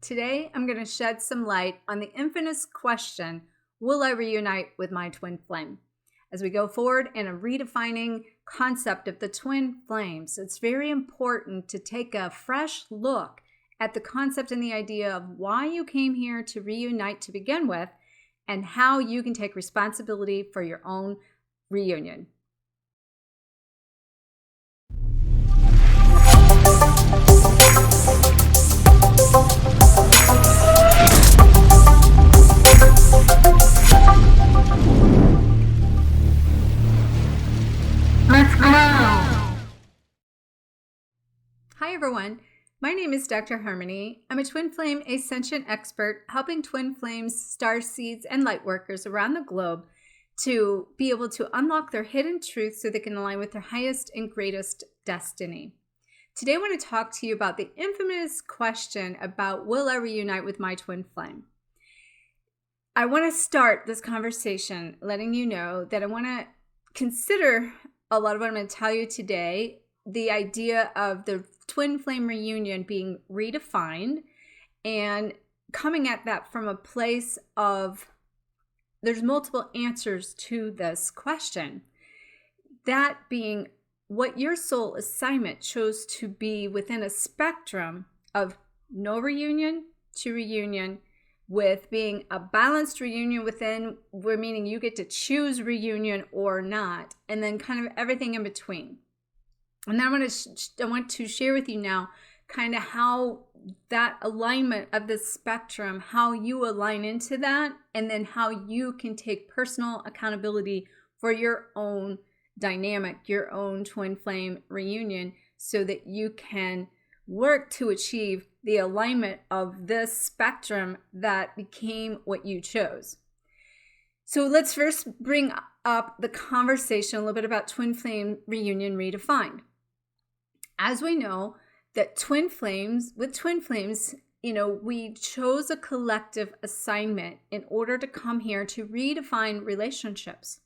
Today, I'm going to shed some light on the infamous question, will I reunite with my twin flame? As we go forward in a redefining concept of the twin flames, it's very important to take a fresh look at the concept and the idea of why you came here to reunite to begin with, and how you can take responsibility for your own reunion. Let's go! Hi everyone, my name is Dr. Harmony. I'm a twin flame ascension expert helping twin flames, star seeds, and light workers around the globe to be able to unlock their hidden truth so they can align with their highest and greatest destiny. Today I want to talk to you about the infamous question about will I reunite with my twin flame? I want to start this conversation letting you know that I want to consider a lot of what I'm going to tell you today, the idea of the twin flame reunion being redefined and coming at that from a place of there's multiple answers to this question. That being what your soul assignment chose to be within a spectrum of no reunion to reunion, with being a balanced reunion within, where meaning you get to choose reunion or not, and then kind of everything in between. And then I want to share with you now kind of how that alignment of the spectrum, how you align into that, and then how you can take personal accountability for your own dynamic, your own twin flame reunion, so that you can work to achieve the alignment of this spectrum that became what you chose. So let's first bring up the conversation a little bit about twin flame reunion redefined. As we know that with twin flames, we chose a collective assignment in order to come here to redefine relationships.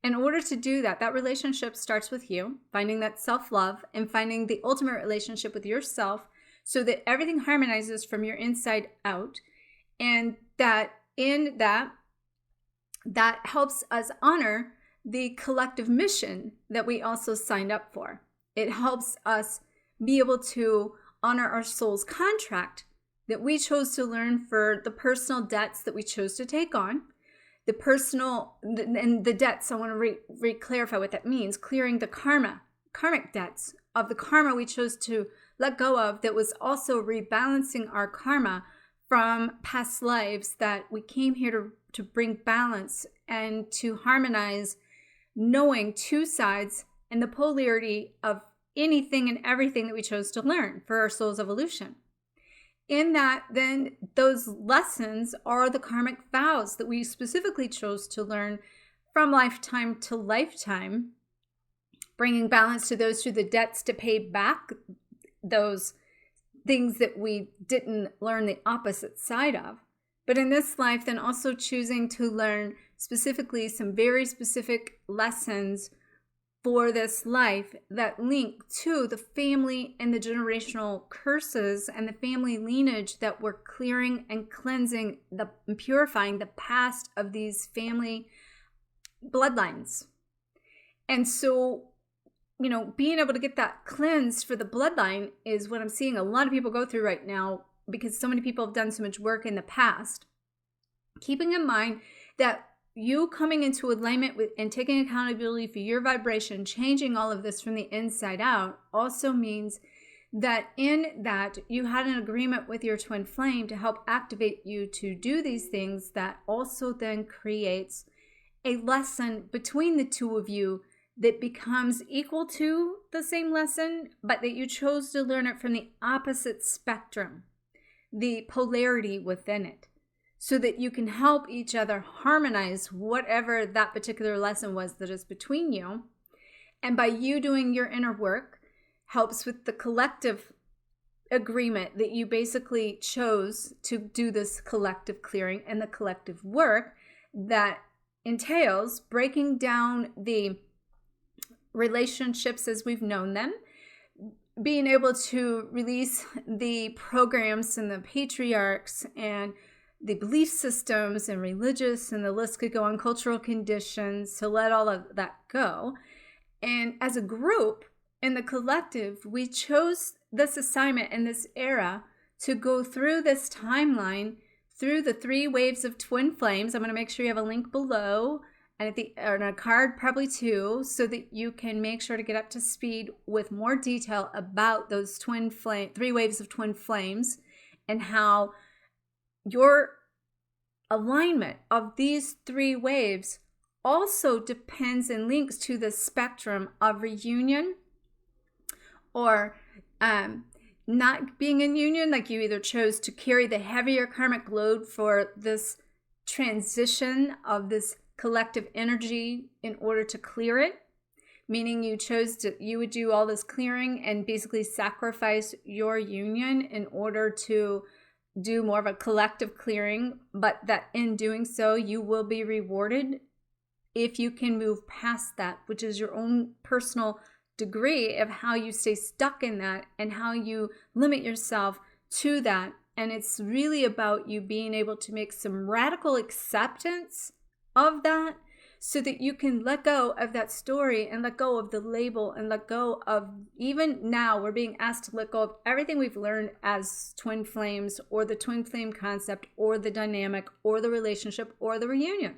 In order to do that, that relationship starts with you, finding that self-love and finding the ultimate relationship with yourself so that everything harmonizes from your inside out. And that in that helps us honor the collective mission that we also signed up for. It helps us be able to honor our soul's contract that we chose to learn for the personal debts that we chose to take on. The personal and the debts, I want to re-clarify what that means, clearing the karmic debts of the karma we chose to let go of, that was also rebalancing our karma from past lives, that we came here to bring balance and to harmonize, knowing two sides and the polarity of anything and everything that we chose to learn for our soul's evolution. In that, then, those lessons are the karmic vows that we specifically chose to learn from lifetime to lifetime, bringing balance to those through the debts to pay back those things that we didn't learn the opposite side of. But in this life, then also choosing to learn specifically some very specific lessons for this life that link to the family and the generational curses and the family lineage that we're clearing and cleansing, and purifying the past of these family bloodlines. And so, being able to get that cleansed for the bloodline is what I'm seeing a lot of people go through right now, because so many people have done so much work in the past. Keeping in mind that you coming into alignment with and taking accountability for your vibration, changing all of this from the inside out, also means that in that you had an agreement with your twin flame to help activate you to do these things. That also then creates a lesson between the two of you that becomes equal to the same lesson, but that you chose to learn it from the opposite spectrum, the polarity within it, so that you can help each other harmonize whatever that particular lesson was that is between you. And by you doing your inner work, helps with the collective agreement that you basically chose to do this collective clearing and the collective work that entails breaking down the relationships as we've known them, being able to release the programs and the patriarchs and the belief systems and religious, and the list could go on, cultural conditions, to let all of that go. And as a group in the collective, we chose this assignment in this era to go through this timeline through the 3 waves of twin flames. I'm going to make sure you have a link below, and on a card probably too, so that you can make sure to get up to speed with more detail about those 3 waves of twin flames, and how your alignment of these 3 waves also depends and links to the spectrum of reunion or not being in union. Like, you either chose to carry the heavier karmic load for this transition of this collective energy in order to clear it, meaning you would do all this clearing and basically sacrifice your union in order to do more of a collective clearing, but that in doing so, you will be rewarded if you can move past that, which is your own personal degree of how you stay stuck in that and how you limit yourself to that. And it's really about you being able to make some radical acceptance of that, so that you can let go of that story and let go of the label and let go of, even now we're being asked to let go of everything we've learned as twin flames, or the twin flame concept, or the dynamic, or the relationship, or the reunion,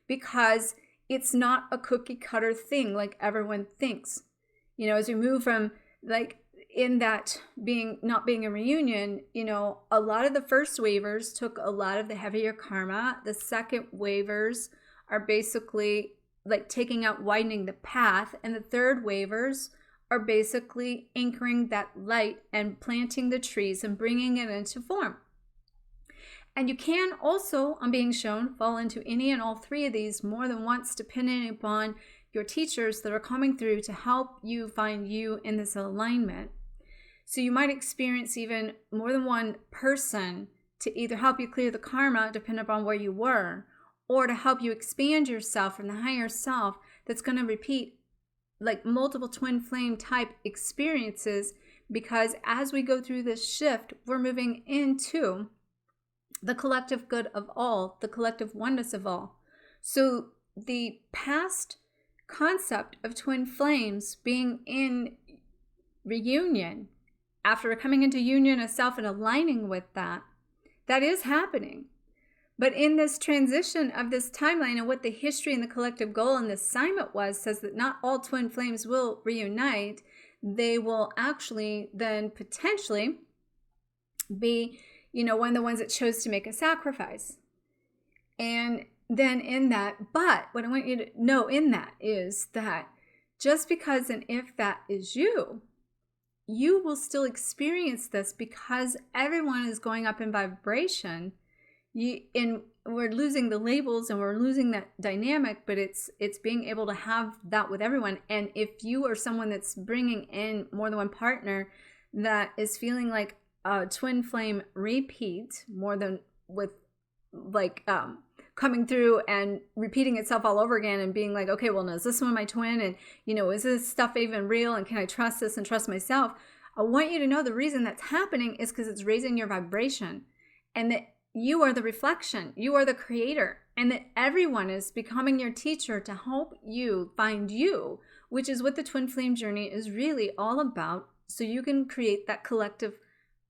because it's not a cookie cutter thing like everyone thinks. As we move from, like, in that not being a reunion, a lot of the first waivers took a lot of the heavier karma. The second waivers are basically like taking out, widening the path. And the third waivers are basically anchoring that light and planting the trees and bringing it into form. And you can also, on being shown, fall into any and all 3 of these more than once, depending upon your teachers that are coming through to help you find you in this alignment. So you might experience even more than one person to either help you clear the karma, depending upon where you were, or to help you expand yourself from the higher self, that's going to repeat like multiple twin flame type experiences, because as we go through this shift, we're moving into the collective good of all, the collective oneness of all. So the past concept of twin flames being in reunion, after coming into union of self and aligning with that is happening. But in this transition of this timeline, and what the history and the collective goal and the assignment says that not all twin flames will reunite. They will actually then potentially be, one of the ones that chose to make a sacrifice. And then in that, but what I want you to know in that is that just because and if that is you will still experience this, because everyone is going up in vibration. And we're losing the labels and we're losing that dynamic, but it's being able to have that with everyone. And if you are someone that's bringing in more than one partner that is feeling like a twin flame repeat more than with like coming through and repeating itself all over again and being like, okay, well, no, is this one my twin? And, is this stuff even real? And can I trust this and trust myself? I want you to know the reason that's happening is because it's raising your vibration, and that you are the reflection, you are the creator, and that everyone is becoming your teacher to help you find you, which is what the twin flame journey is really all about. So you can create that collective,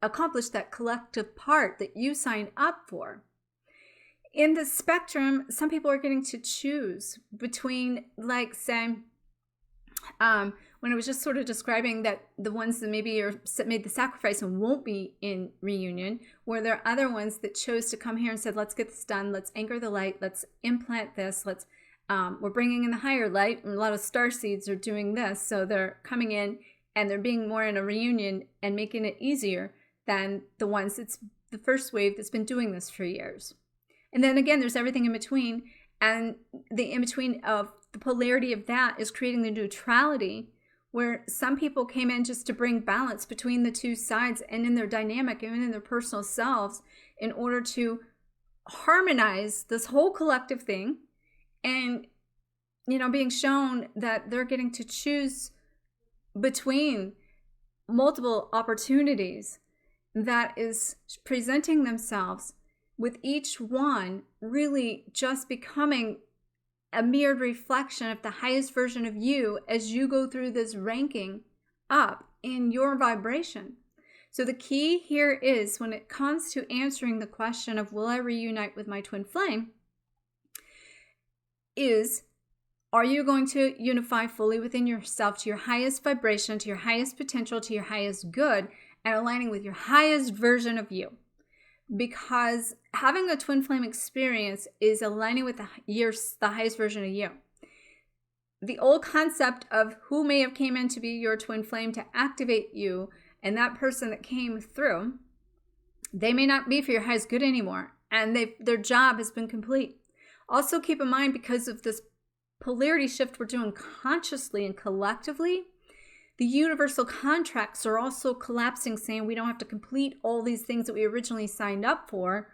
accomplish that collective part that you sign up for. In the spectrum, some people are getting to choose between, like, say, when I was just sort of describing that the ones that maybe made the sacrifice and won't be in reunion, where there are other ones that chose to come here and said, let's get this done, let's anchor the light, let's implant this, we're bringing in the higher light. And a lot of star seeds are doing this, so they're coming in and they're being more in a reunion and making it easier than the ones that's the first wave that's been doing this for years. And then again, there's everything in between, and the in between of the polarity of that is creating the neutrality, where some people came in just to bring balance between the two sides and in their dynamic and in their personal selves in order to harmonize this whole collective thing. And, being shown that they're getting to choose between multiple opportunities that is presenting themselves, with each one really just becoming a mirrored reflection of the highest version of you as you go through this ranking up in your vibration. So the key here is, when it comes to answering the question of will I reunite with my twin flame, is, are you going to unify fully within yourself to your highest vibration, to your highest potential, to your highest good, and aligning with your highest version of you? Because having a twin flame experience is aligning with the highest version of you. The old concept of who may have came in to be your twin flame to activate you, and that person that came through, they may not be for your highest good anymore, and their job has been complete. Also keep in mind, because of this polarity shift we're doing consciously and collectively, the universal contracts are also collapsing, saying we don't have to complete all these things that we originally signed up for,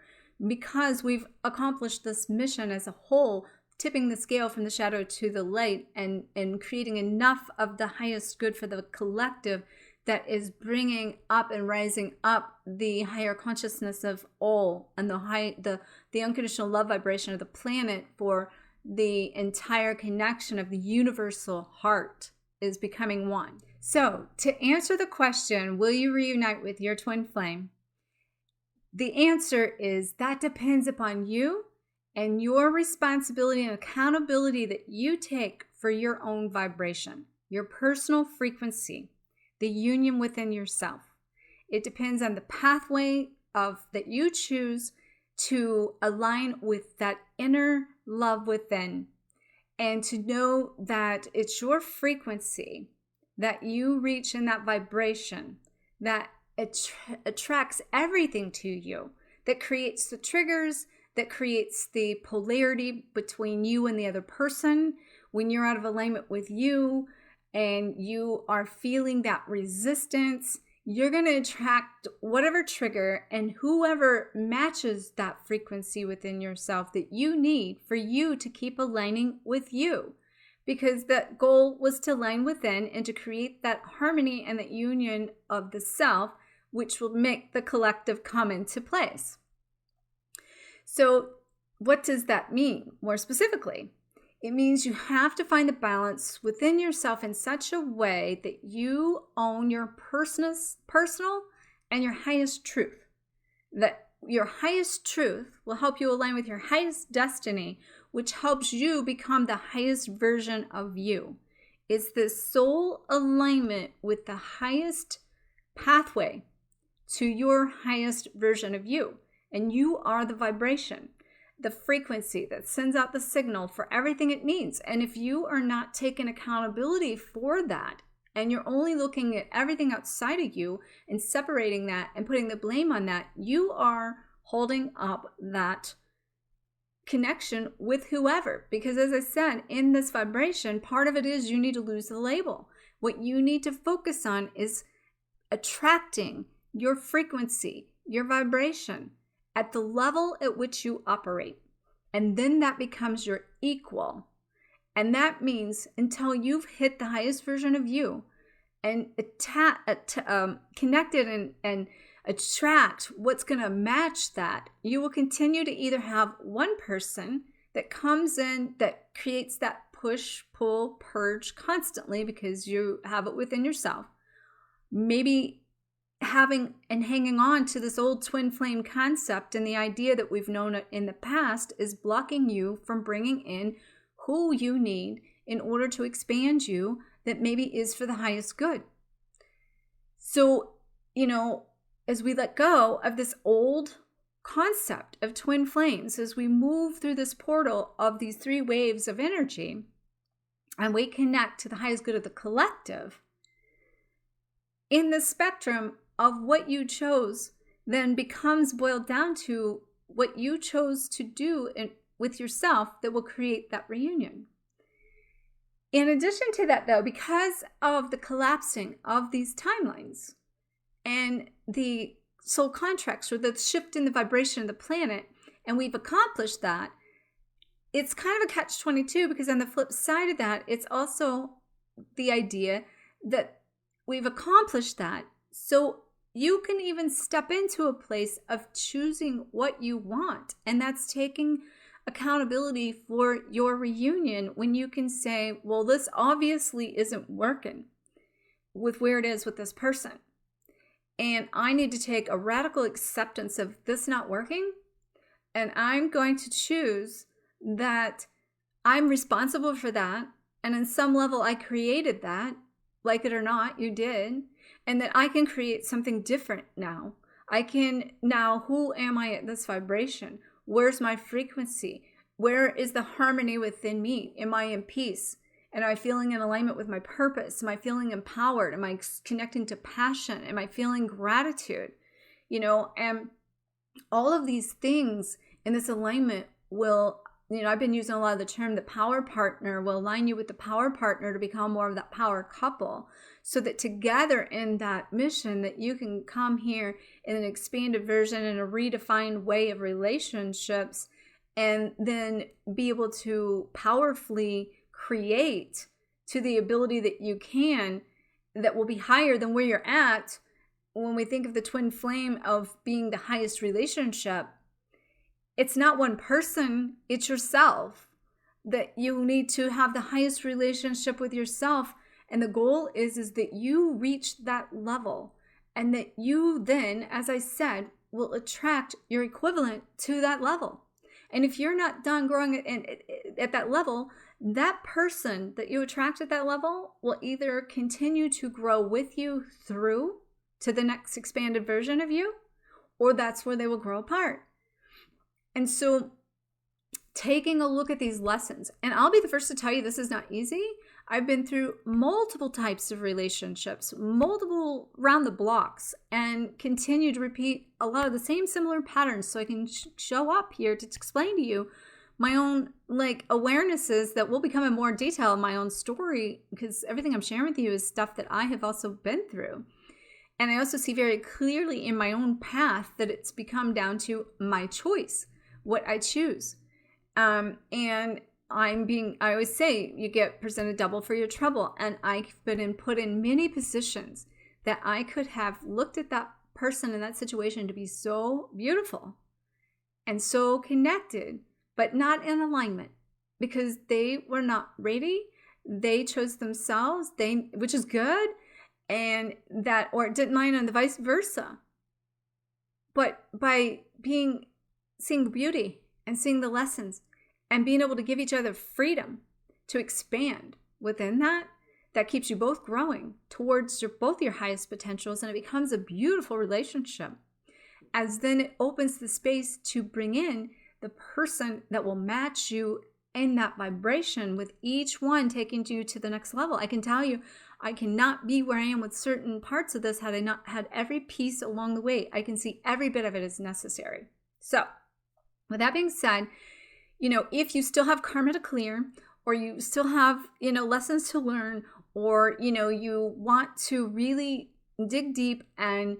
because we've accomplished this mission as a whole, tipping the scale from the shadow to the light, and creating enough of the highest good for the collective that is bringing up and rising up the higher consciousness of all, and the unconditional love vibration of the planet for the entire connection of the universal heart is becoming one. So to answer the question, will you reunite with your twin flame? The answer is that depends upon you and your responsibility and accountability that you take for your own vibration, your personal frequency, the union within yourself. It depends on the pathway that you choose to align with that inner love within, and to know that it's your frequency that you reach in that vibration that attracts everything to you, that creates the triggers, that creates the polarity between you and the other person. When you're out of alignment with you and you are feeling that resistance, you're going to attract whatever trigger and whoever matches that frequency within yourself that you need for you to keep aligning with you. Because that goal was to align within and to create that harmony and that union of the self, which will make the collective come into place. So what does that mean more specifically? It means you have to find the balance within yourself in such a way that you own your personal and your highest truth. That your highest truth will help you align with your highest destiny, which helps you become the highest version of you. It's this soul alignment with the highest pathway to your highest version of you. And you are the vibration, the frequency that sends out the signal for everything it needs. And if you are not taking accountability for that, and you're only looking at everything outside of you and separating that and putting the blame on that, you are holding up that connection with whoever. Because as I said, in this vibration, part of it is you need to lose the label. What you need to focus on is attracting your frequency, your vibration, at the level at which you operate. And then that becomes your equal. And that means until you've hit the highest version of you and connected and attract what's going to match that, you will continue to either have one person that comes in that creates that push, pull, purge constantly because you have it within yourself. Maybe having and hanging on to this old twin flame concept and the idea that we've known it in the past is blocking you from bringing in who you need in order to expand you, that maybe is for the highest good. So, as we let go of this old concept of twin flames, as we move through this portal of these three waves of energy, and we connect to the highest good of the collective, in the spectrum of what you chose then becomes boiled down to what you chose to do with yourself that will create that reunion. In addition to that, though, because of the collapsing of these timelines and the soul contracts, or the shift in the vibration of the planet, and we've accomplished that, it's kind of a catch-22, because on the flip side of that, it's also the idea that we've accomplished that. So you can even step into a place of choosing what you want. And that's taking accountability for your reunion when you can say, well, this obviously isn't working with where it is with this person. And I need to take a radical acceptance of this not working. And I'm going to choose that I'm responsible for that. And in some level, I created that, like it or not, you did. And that I can create something different now. I can now, who am I at this vibration? Where's my frequency? Where is the harmony within me? Am I in peace? Am I feeling in alignment with my purpose? Am I feeling empowered? Am I connecting to passion? Am I feeling gratitude? And all of these things in this alignment will, I've been using a lot of the term, the power partner will align you with the power partner to become more of that power couple, so that together in that mission that you can come here in an expanded version, in a redefined way of relationships, and then be able to powerfully create to the ability that you can, that will be higher than where you're at. When we think of the twin flame of being the highest relationship, it's not one person, it's yourself. That you need to have the highest relationship with yourself. And the goal is that you reach that level, and that you then, as I said, will attract your equivalent to that level. And if you're not done growing at that level, that person that you attract at that level will either continue to grow with you through to the next expanded version of you, or that's where they will grow apart. And so taking a look at these lessons, and I'll be the first to tell you this is not easy. I've been through multiple types of relationships, multiple round the blocks, and continue to repeat a lot of the same similar patterns so I can show up here to explain to you my own awarenesses that will become in more detail in my own story, because everything I'm sharing with you is stuff that I have also been through. And I also see very clearly in my own path that it's become down to my choice, what I choose. And I always say you get presented double for your trouble. And I've been put in many positions that I could have looked at that person in that situation to be so beautiful and so connected, but not in alignment, because they were not ready. They chose themselves, which is good. And that, or it didn't line on the vice versa. But by seeing beauty and seeing the lessons and being able to give each other freedom to expand within that keeps you both growing towards both your highest potentials, and it becomes a beautiful relationship. As then it opens the space to bring in the person that will match you in that vibration, with each one taking you to the next level. I can tell you, I cannot be where I am with certain parts of this had I not had every piece along the way. I can see every bit of it is necessary. So with that being said, if you still have karma to clear, or you still have, lessons to learn, or, you want to really dig deep and,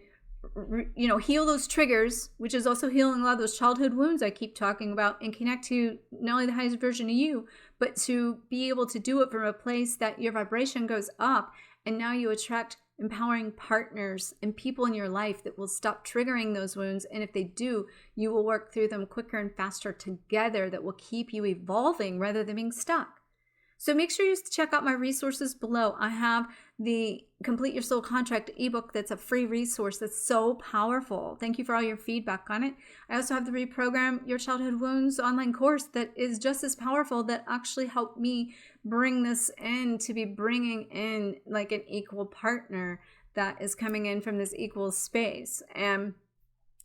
heal those triggers, which is also healing a lot of those childhood wounds I keep talking about, and connect to not only the highest version of you, but to be able to do it from a place that your vibration goes up, and now you attract empowering partners and people in your life that will stop triggering those wounds. And if they do, you will work through them quicker and faster together, that will keep you evolving rather than being stuck. So make sure you check out my resources below. I have the Complete Your Soul Contract ebook that's a free resource that's so powerful. Thank you for all your feedback on it. I also have the Reprogram Your Childhood Wounds online course that is just as powerful, that actually helped me bring this in, to be bringing in like an equal partner that is coming in from this equal space. And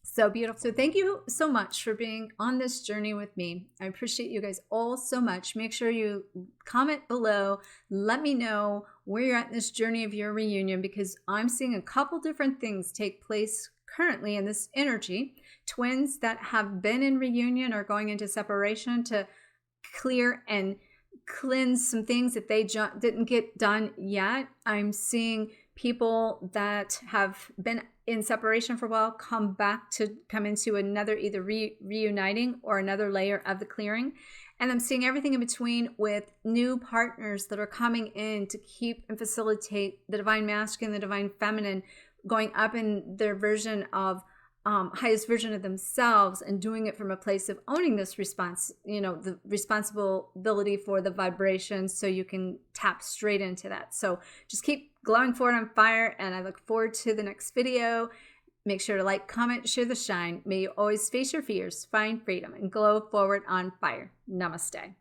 so beautiful. So thank you so much for being on this journey with me. I appreciate you guys all so much. Make sure you comment below. Let me know where you're at in this journey of your reunion, because I'm seeing a couple different things take place currently in this energy. Twins that have been in reunion are going into separation to clear and cleanse some things that they didn't get done yet. I'm seeing people that have been in separation for a while come into another, either reuniting or another layer of the clearing. And I'm seeing everything in between with new partners that are coming in to keep and facilitate the divine masculine, the divine feminine, going up in their version of highest version of themselves, and doing it from a place of owning this response, the responsibility for the vibration, so you can tap straight into that. So just keep glowing forward on fire, and I look forward to the next video. Make sure to like, comment, share the shine. May you always face your fears, find freedom, and glow forward on fire. Namaste.